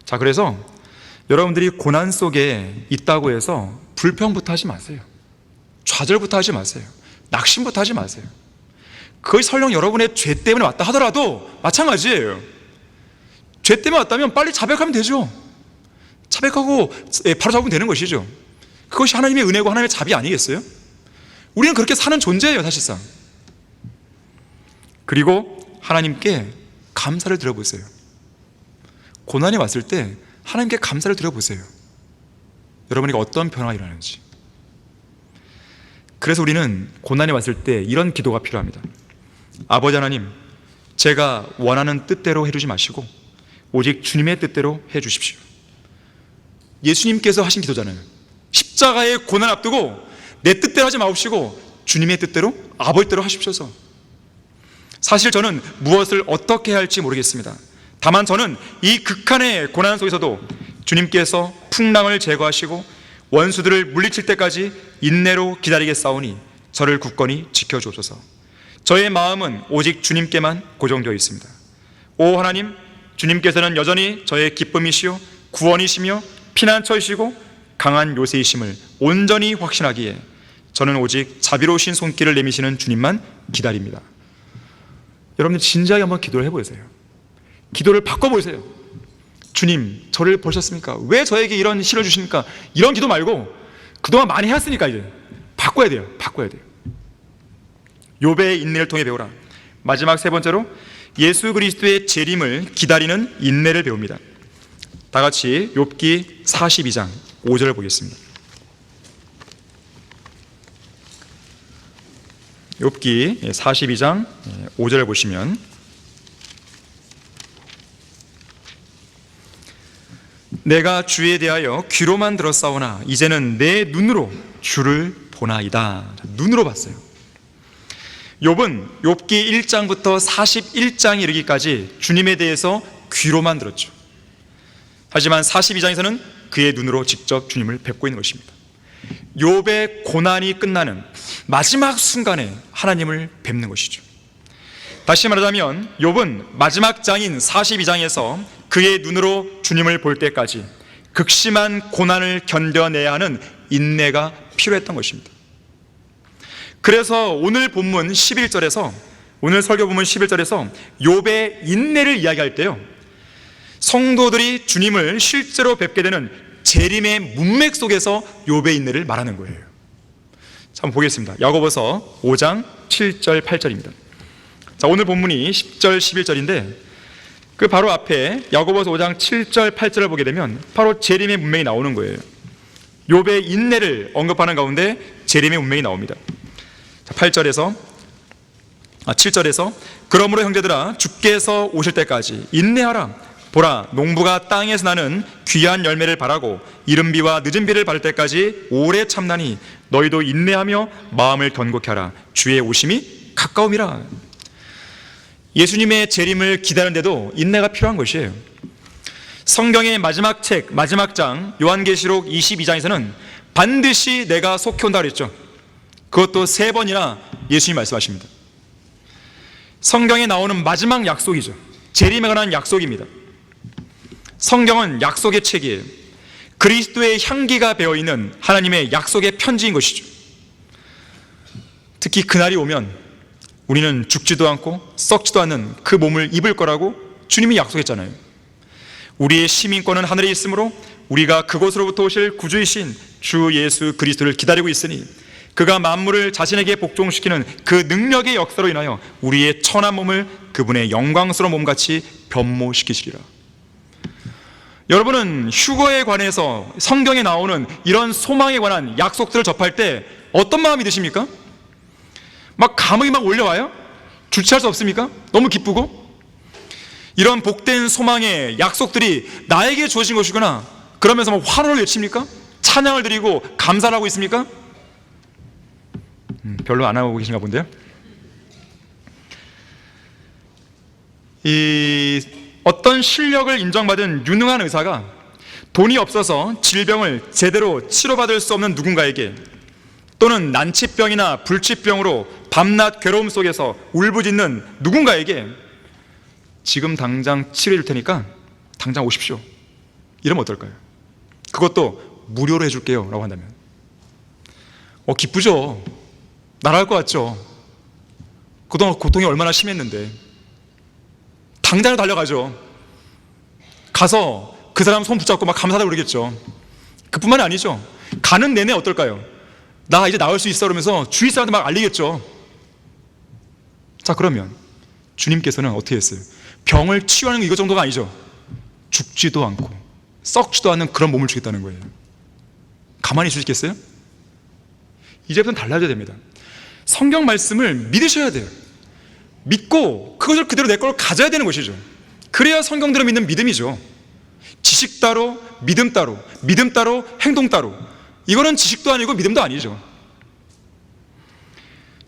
자, 그래서 여러분들이 고난 속에 있다고 해서 불평부터 하지 마세요. 좌절부터 하지 마세요. 낙심부터 하지 마세요. 그것이 설령 여러분의 죄 때문에 왔다 하더라도 마찬가지예요. 죄 때문에 왔다면 빨리 자백하면 되죠. 자백하고 바로 잡으면 되는 것이죠. 그것이 하나님의 은혜고 하나님의 자비 아니겠어요? 우리는 그렇게 사는 존재예요, 사실상. 그리고 하나님께 감사를 드려보세요. 고난이 왔을 때 하나님께 감사를 드려보세요. 여러분에게 어떤 변화가 일어나는지. 그래서 우리는 고난이 왔을 때 이런 기도가 필요합니다. 아버지 하나님, 제가 원하는 뜻대로 해주지 마시고 오직 주님의 뜻대로 해주십시오. 예수님께서 하신 기도잖아요. 십자가의 고난 앞두고 내 뜻대로 하지 마옵시고 주님의 뜻대로, 아버지 뜻대로 하십시오서. 사실 저는 무엇을 어떻게 해야 할지 모르겠습니다. 다만 저는 이 극한의 고난 속에서도 주님께서 풍랑을 제거하시고 원수들을 물리칠 때까지 인내로 기다리겠사오니 저를 굳건히 지켜주옵소서. 저의 마음은 오직 주님께만 고정되어 있습니다. 오 하나님, 주님께서는 여전히 저의 기쁨이시요 구원이시며 피난처이시고 강한 요새이심을 온전히 확신하기에 저는 오직 자비로우신 손길을 내미시는 주님만 기다립니다. 여러분들 진지하게 한번 기도를 해보세요. 기도를 바꿔보세요. 주님, 저를 보셨습니까? 왜 저에게 이런 시를 주십니까? 이런 기도 말고 그동안 많이 해왔으니까 이제 바꿔야 돼요. 욥의 인내를 통해 배우라. 마지막 세 번째로 예수 그리스도의 재림을 기다리는 인내를 배웁니다. 다 같이 욥기 42장 5절을 보겠습니다. 욥기 42장 5절을 보시면 내가 주에 대하여 귀로만 들었사오나 이제는 내 눈으로 주를 보나이다. 눈으로 봤어요. 욥은 욥기 1장부터 41장 이르기까지 주님에 대해서 귀로만 들었죠. 하지만 42장에서는 그의 눈으로 직접 주님을 뵙고 있는 것입니다. 욥의 고난이 끝나는 마지막 순간에 하나님을 뵙는 것이죠. 다시 말하자면 욥은 마지막 장인 42장에서 그의 눈으로 주님을 볼 때까지 극심한 고난을 견뎌내야 하는 인내가 필요했던 것입니다. 그래서 오늘 본문 11절에서, 오늘 설교 본문 11절에서 욥의 인내를 이야기할 때요, 성도들이 주님을 실제로 뵙게 되는 재림의 문맥 속에서 욥의 인내를 말하는 거예요. 자, 한번 보겠습니다. 야고보서 5장 7절 8절입니다. 자, 오늘 본문이 10절 11절인데 그 바로 앞에 야고보서 5장 7절 8절을 보게 되면 바로 재림의 문맥이 나오는 거예요. 욥의 인내를 언급하는 가운데 재림의 문맥이 나옵니다. 자, 7절에서 그러므로 형제들아 주께서 오실 때까지 인내하라. 보라, 농부가 땅에서 나는 귀한 열매를 바라고 이른 비와 늦은 비를 바를 때까지 오래 참나니 너희도 인내하며 마음을 견고케 하라. 주의 오심이 가까움이라. 예수님의 재림을 기다리는데도 인내가 필요한 것이에요. 성경의 마지막 책, 마지막 장 요한계시록 22장에서는 반드시 내가 속히 온다 그랬죠. 그것도 3번이나 예수님이 말씀하십니다. 성경에 나오는 마지막 약속이죠. 재림에 관한 약속입니다. 성경은 약속의 책이에요. 그리스도의 향기가 배어있는 하나님의 약속의 편지인 것이죠. 특히 그날이 오면 우리는 죽지도 않고 썩지도 않는 그 몸을 입을 거라고 주님이 약속했잖아요. 우리의 시민권은 하늘에 있으므로 우리가 그곳으로부터 오실 구주이신 주 예수 그리스도를 기다리고 있으니 그가 만물을 자신에게 복종시키는 그 능력의 역사로 인하여 우리의 천한 몸을 그분의 영광스러운 몸같이 변모시키시리라. 여러분은 휴거에 관해서 성경에 나오는 이런 소망에 관한 약속들을 접할 때 어떤 마음이 드십니까? 막 감흥이 막 올려와요? 주체할 수 없습니까? 너무 기쁘고? 이런 복된 소망의 약속들이 나에게 주어진 것이구나 그러면서 막 환호를 외칩니까? 찬양을 드리고 감사를 하고 있습니까? 별로 안 하고 계신가 본데요. 이 어떤 실력을 인정받은 유능한 의사가 돈이 없어서 질병을 제대로 치료받을 수 없는 누군가에게, 또는 난치병이나 불치병으로 밤낮 괴로움 속에서 울부짖는 누군가에게 지금 당장 치료해 줄 테니까 당장 오십시오 이러면 어떨까요? 그것도 무료로 해줄게요 라고 한다면 기쁘죠. 날아갈 것 같죠. 그동안 고통이 얼마나 심했는데 당장으로 달려가죠. 가서 그 사람 손 붙잡고 막 감사하다고 그러겠죠. 그뿐만이 아니죠. 가는 내내 어떨까요? 나 이제 나을 수 있어 그러면서 주위 사람들 막 알리겠죠. 자, 그러면 주님께서는 어떻게 했어요? 병을 치유하는 거 이거 정도가 아니죠. 죽지도 않고 썩지도 않는 그런 몸을 주겠다는 거예요. 가만히 있을 수 있겠어요? 이제부터는 달라져야 됩니다. 성경 말씀을 믿으셔야 돼요. 믿고 그것을 그대로 내 걸 가져야 되는 것이죠. 그래야 성경대로 믿는 믿음이죠. 지식 따로 믿음 따로, 믿음 따로 행동 따로, 이거는 지식도 아니고 믿음도 아니죠.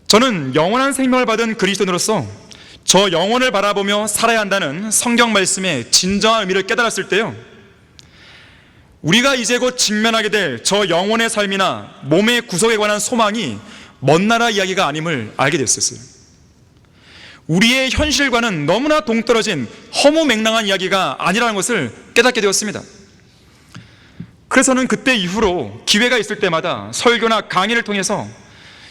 저는 영원한 생명을 받은 그리스도인으로서 저 영혼을 바라보며 살아야 한다는 성경 말씀의 진정한 의미를 깨달았을 때요, 우리가 이제 곧 직면하게 될 저 영혼의 삶이나 몸의 구속에 관한 소망이 먼 나라 이야기가 아님을 알게 됐었어요. 우리의 현실과는 너무나 동떨어진 허무맹랑한 이야기가 아니라는 것을 깨닫게 되었습니다. 그래서는 그때 이후로 기회가 있을 때마다 설교나 강의를 통해서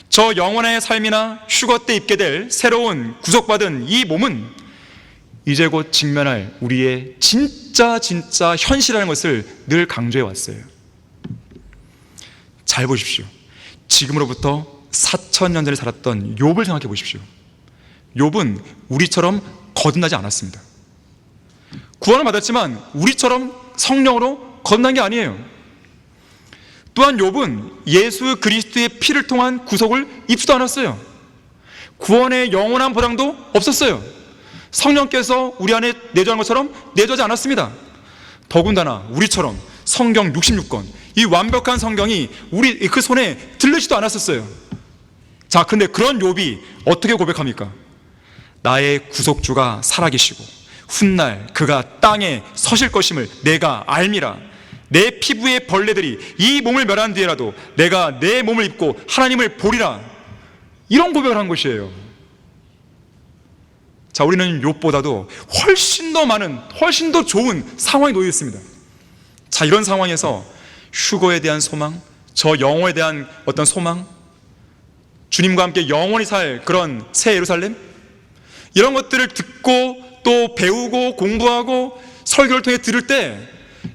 저 영혼의 삶이나 휴거 때 입게 될 새로운 구속받은 이 몸은 이제 곧 직면할 우리의 진짜 현실이라는 것을 늘 강조해 왔어요. 잘 보십시오. 지금으로부터 4,000년 전에 살았던 욥을 생각해 보십시오. 욥은 우리처럼 거듭나지 않았습니다. 구원을 받았지만 우리처럼 성령으로 거듭난 게 아니에요. 또한 욥은 예수 그리스도의 피를 통한 구속을 입지도 않았어요. 구원의 영원한 보장도 없었어요. 성령께서 우리 안에 내주한 것처럼 내주하지 않았습니다. 더군다나 우리처럼 성경 66권, 이 완벽한 성경이 우리 그 손에 들리지도 않았었어요. 자, 그런데 그런 욥이 어떻게 고백합니까? 나의 구속주가 살아계시고 훗날 그가 땅에 서실 것임을 내가 알미라. 내 피부의 벌레들이 이 몸을 멸한 뒤에라도 내가 내 몸을 입고 하나님을 보리라. 이런 고백을 한 것이에요. 자, 우리는 욥보다도 훨씬 더 많은, 훨씬 더 좋은 상황에 놓여 있습니다. 자, 이런 상황에서 휴거에 대한 소망, 저 영혼에 대한 어떤 소망, 주님과 함께 영원히 살 그런 새 예루살렘, 이런 것들을 듣고 또 배우고 공부하고 설교를 통해 들을 때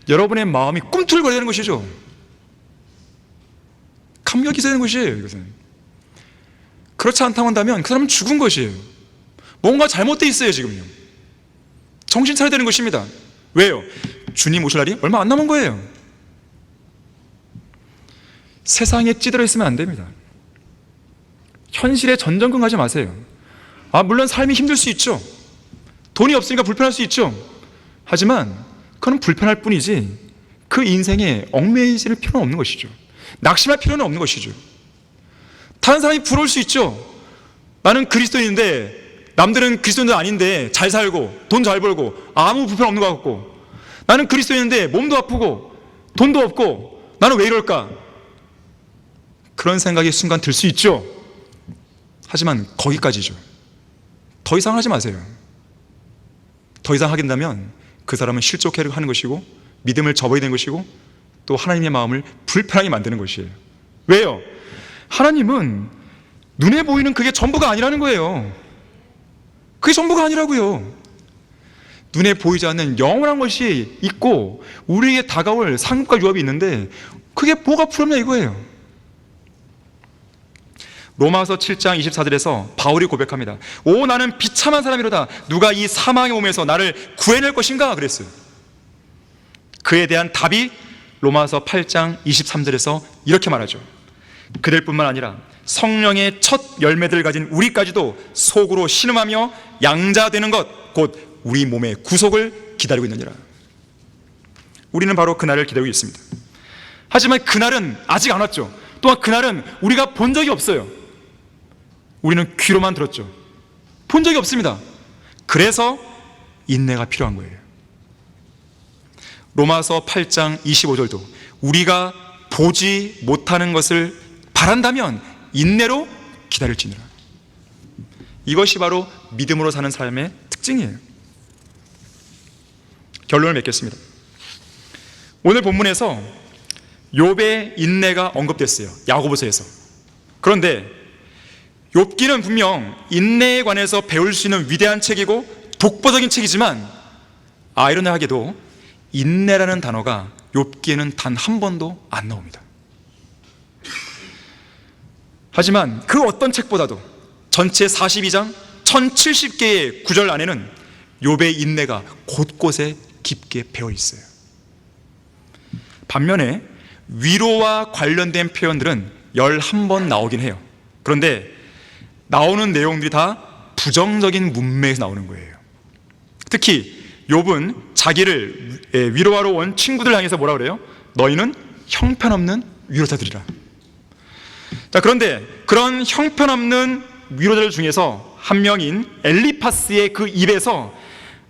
여러분의 마음이 꿈틀거려야 되는 것이죠. 감격이 있어야 되는 것이에요. 이것은 그렇지 않다고 한다면 그 사람은 죽은 것이에요. 뭔가 잘못되어 있어요. 지금요. 정신 차려야 되는 것입니다. 왜요? 주님 오실 날이 얼마 안 남은 거예요. 세상에 찌들어 있으면 안 됩니다. 현실에 전전긍긍하지 마세요. 물론 삶이 힘들 수 있죠. 돈이 없으니까 불편할 수 있죠. 하지만 그건 불편할 뿐이지 그 인생에 얽매이실 필요는 없는 것이죠. 낙심할 필요는 없는 것이죠. 다른 사람이 부러울 수 있죠. 나는 그리스도인인데 남들은 그리스도인도 아닌데 잘 살고 돈 잘 벌고 아무 불편 없는 것 같고, 나는 그리스도인인데 몸도 아프고 돈도 없고 나는 왜 이럴까? 그런 생각이 순간 들 수 있죠. 하지만 거기까지죠. 더 이상 하지 마세요. 더 이상 하게 된다면 그 사람은 실족해 하는 것이고 믿음을 접어야 되는 것이고 또 하나님의 마음을 불편하게 만드는 것이에요. 왜요? 하나님은 눈에 보이는 그게 전부가 아니라는 거예요. 그게 전부가 아니라고요. 눈에 보이지 않는 영원한 것이 있고 우리에게 다가올 상급과 유업이 있는데 그게 뭐가 부럽냐 이거예요. 로마서 7장 24절에서 바울이 고백합니다. 오, 나는 비참한 사람이로다. 누가 이 사망의 몸에서 나를 구해낼 것인가 그랬어요. 그에 대한 답이 로마서 8장 23절에서 이렇게 말하죠. 그들뿐만 아니라 성령의 첫 열매들을 가진 우리까지도 속으로 신음하며 양자되는 것 곧 우리 몸의 구속을 기다리고 있느니라. 우리는 바로 그날을 기다리고 있습니다. 하지만 그날은 아직 안 왔죠. 또한 그날은 우리가 본 적이 없어요. 우리는 귀로만 들었죠. 본 적이 없습니다. 그래서 인내가 필요한 거예요. 로마서 8장 25절도 우리가 보지 못하는 것을 바란다면 인내로 기다릴지니라. 이것이 바로 믿음으로 사는 삶의 특징이에요. 결론을 맺겠습니다. 오늘 본문에서 욥의 인내가 언급됐어요. 야고보서에서. 그런데 욥기는 분명 인내에 관해서 배울 수 있는 위대한 책이고 독보적인 책이지만 아이러니하게도 인내라는 단어가 욥기에는 단 한 번도 안 나옵니다. 하지만 그 어떤 책보다도 전체 42장 1070개의 구절 안에는 욥의 인내가 곳곳에 깊게 배어 있어요. 반면에 위로와 관련된 표현들은 11번 나오긴 해요. 그런데 나오는 내용들이 다 부정적인 문맥에서 나오는 거예요. 특히 욥은 자기를 위로하러 온 친구들 향해서 뭐라 그래요? 너희는 형편없는 위로자들이라. 자, 그런데 그런 형편없는 위로자들 중에서 한 명인 엘리파스의 그 입에서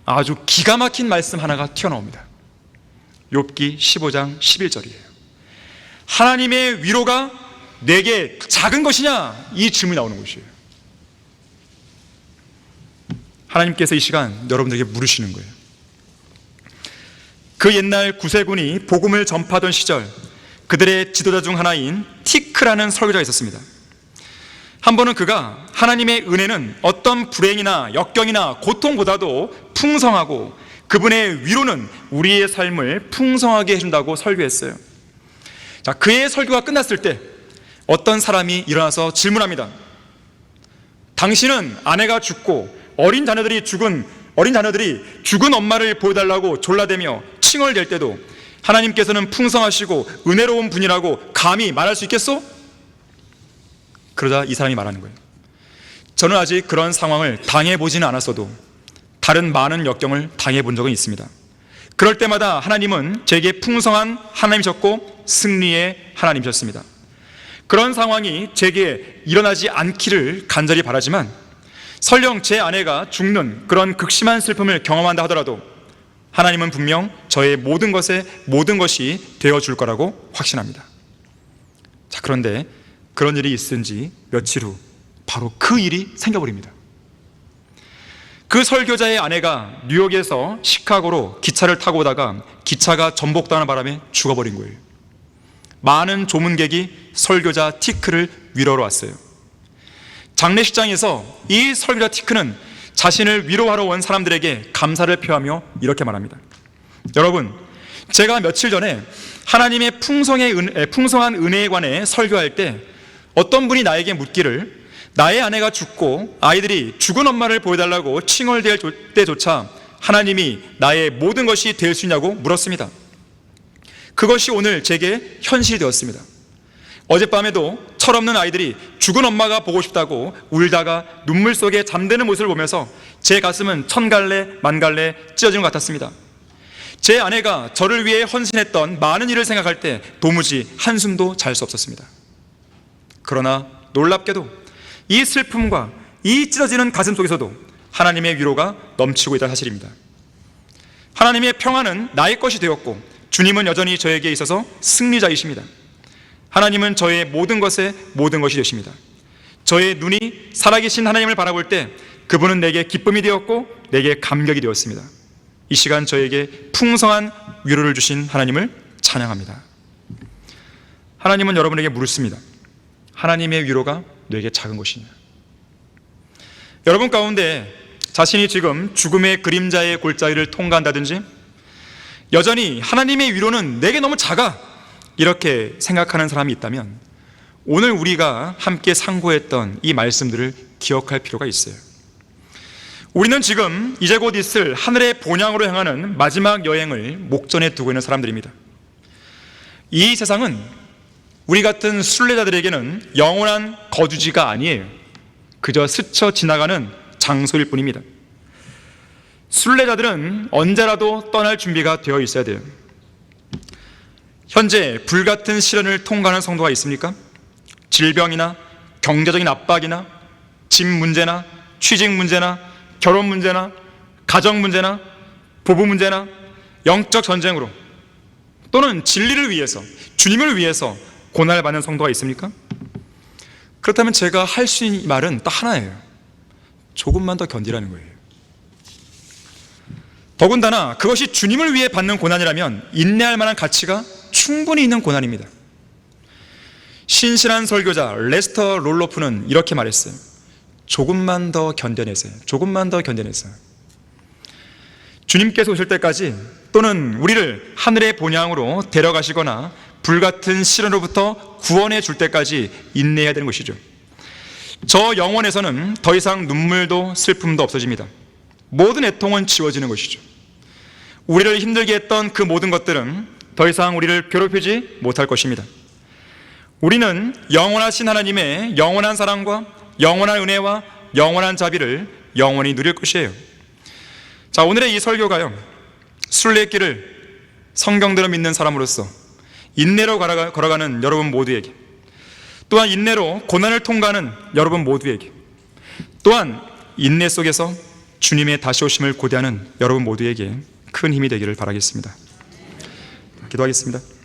아주 기가 막힌 말씀 하나가 튀어나옵니다. 욥기 15장 11절이에요. 하나님의 위로가 내게 작은 것이냐? 이 질문이 나오는 것이에요. 하나님께서 이 시간 여러분들에게 물으시는 거예요. 그 옛날 구세군이 복음을 전파하던 시절 그들의 지도자 중 하나인 티크라는 설교자가 있었습니다. 한 번은 그가 하나님의 은혜는 어떤 불행이나 역경이나 고통보다도 풍성하고 그분의 위로는 우리의 삶을 풍성하게 해준다고 설교했어요. 자, 그의 설교가 끝났을 때 어떤 사람이 일어나서 질문합니다. 당신은 아내가 죽고 어린 자녀들이 죽은 엄마를 보여달라고 졸라대며 칭얼댈 때도 하나님께서는 풍성하시고 은혜로운 분이라고 감히 말할 수 있겠소? 그러자 이 사람이 말하는 거예요. 저는 아직 그런 상황을 당해보지는 않았어도 다른 많은 역경을 당해본 적은 있습니다. 그럴 때마다 하나님은 제게 풍성한 하나님이셨고 승리의 하나님이셨습니다. 그런 상황이 제게 일어나지 않기를 간절히 바라지만 설령 제 아내가 죽는 그런 극심한 슬픔을 경험한다 하더라도 하나님은 분명 저의 모든 것이 되어줄 거라고 확신합니다. 자, 그런데 그런 일이 있은 지 며칠 후 바로 그 일이 생겨버립니다. 그 설교자의 아내가 뉴욕에서 시카고로 기차를 타고 오다가 기차가 전복당하는 바람에 죽어버린 거예요. 많은 조문객이 설교자 티크를 위로하러 왔어요. 장례식장에서 이 설교자 티크는 자신을 위로하러 온 사람들에게 감사를 표하며 이렇게 말합니다. 여러분, 제가 며칠 전에 하나님의 풍성한 은혜에 관해 설교할 때 어떤 분이 나에게 묻기를 나의 아내가 죽고 아이들이 죽은 엄마를 보여달라고 칭얼댈 때조차 하나님이 나의 모든 것이 될 수 있냐고 물었습니다. 그것이 오늘 제게 현실이 되었습니다. 어젯밤에도 철없는 아이들이 죽은 엄마가 보고 싶다고 울다가 눈물 속에 잠드는 모습을 보면서 제 가슴은 천갈래 만갈래 찢어지는 것 같았습니다. 제 아내가 저를 위해 헌신했던 많은 일을 생각할 때 도무지 한숨도 잘 수 없었습니다. 그러나 놀랍게도 이 슬픔과 이 찢어지는 가슴 속에서도 하나님의 위로가 넘치고 있다는 사실입니다. 하나님의 평안은 나의 것이 되었고 주님은 여전히 저에게 있어서 승리자이십니다. 하나님은 저의 모든 것이 되십니다. 저의 눈이 살아계신 하나님을 바라볼 때 그분은 내게 기쁨이 되었고 내게 감격이 되었습니다. 이 시간 저에게 풍성한 위로를 주신 하나님을 찬양합니다. 하나님은 여러분에게 물으십니다. 하나님의 위로가 너에게 작은 것이냐? 여러분 가운데 자신이 지금 죽음의 그림자의 골짜기를 통과한다든지 여전히 하나님의 위로는 내게 너무 작아 이렇게 생각하는 사람이 있다면 오늘 우리가 함께 상고했던 이 말씀들을 기억할 필요가 있어요. 우리는 지금 이제 곧 있을 하늘의 본향으로 향하는 마지막 여행을 목전에 두고 있는 사람들입니다. 이 세상은 우리 같은 순례자들에게는 영원한 거주지가 아니에요. 그저 스쳐 지나가는 장소일 뿐입니다. 순례자들은 언제라도 떠날 준비가 되어 있어야 돼요. 현재 불같은 시련을 통과하는 성도가 있습니까? 질병이나 경제적인 압박이나 집 문제나 취직 문제나 결혼 문제나 가정 문제나 부부 문제나 영적 전쟁으로 또는 진리를 위해서 주님을 위해서 고난을 받는 성도가 있습니까? 그렇다면 제가 할 수 있는 말은 딱 하나예요. 조금만 더 견디라는 거예요. 더군다나 그것이 주님을 위해 받는 고난이라면 인내할 만한 가치가 충분히 있는 고난입니다. 신실한 설교자 레스터 롤로프는 이렇게 말했어요. 조금만 더 견뎌내세요. 조금만 더 견뎌내세요. 주님께서 오실 때까지 또는 우리를 하늘의 본향으로 데려가시거나 불같은 시련으로부터 구원해 줄 때까지 인내해야 되는 것이죠. 저 영혼에서는 더 이상 눈물도 슬픔도 없어집니다. 모든 애통은 지워지는 것이죠. 우리를 힘들게 했던 그 모든 것들은 더 이상 우리를 괴롭히지 못할 것입니다. 우리는 영원하신 하나님의 영원한 사랑과 영원한 은혜와 영원한 자비를 영원히 누릴 것이에요. 자, 오늘의 이 설교가요, 순례길을 성경대로 믿는 사람으로서 인내로 걸어가는 여러분 모두에게, 또한 인내로 고난을 통과하는 여러분 모두에게, 또한 인내 속에서 주님의 다시 오심을 고대하는 여러분 모두에게 큰 힘이 되기를 바라겠습니다. 기도하겠습니다.